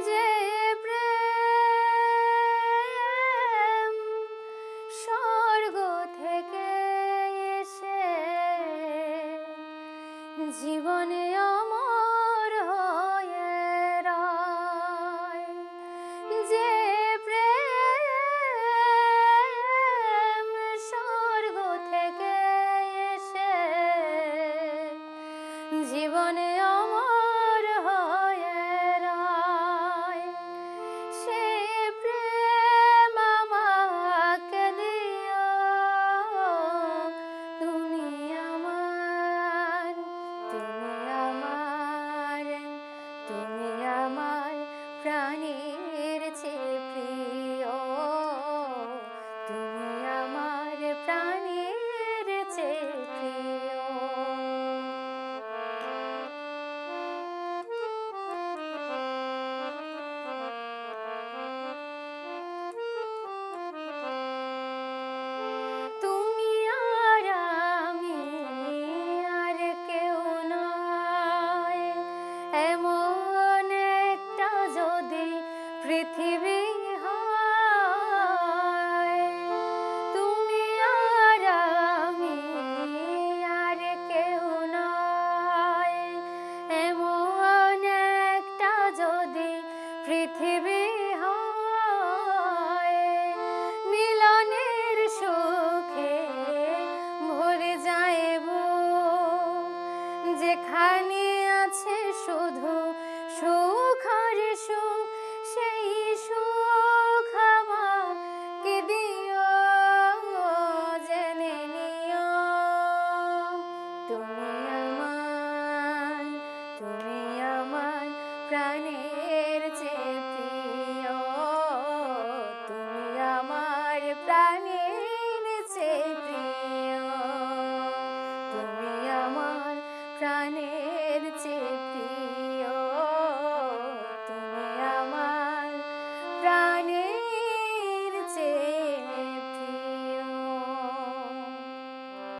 যে প্রেম স্বর্গ থেকে এসে জীবনে অমর হয়ে রয়, যে প্রেম স্বর্গ থেকে এসে জীবনে অমর হয়ে রয়, সে প্রেম আমাকে দিও তুমি আমার, তুমি আমার, তুমি আমার প্রাণের চেয়ে প্রিয়, তুমি আমার প্রাণের চেয়ে প্রিয়। তুমি আর আমি আর কেউ নয়, এমন একটা যদি পৃথিবী হয়, তুমি আর আমি আর কেউ নয়, এমন একটা যদি পৃথিবী হয়, মিলনের সুখে ভরে যাইব, যেখানে আছে শুধু সুখ আর সুখ, সেই সুখ আমাকে দিও, জেনে নিও তুমি আমার, তুমি আমার প্রাণের চেয়ে প্রিয়, তুমি আমার প্রাণের চেয়ে প্রিয়, তুমি আমার প্রাণের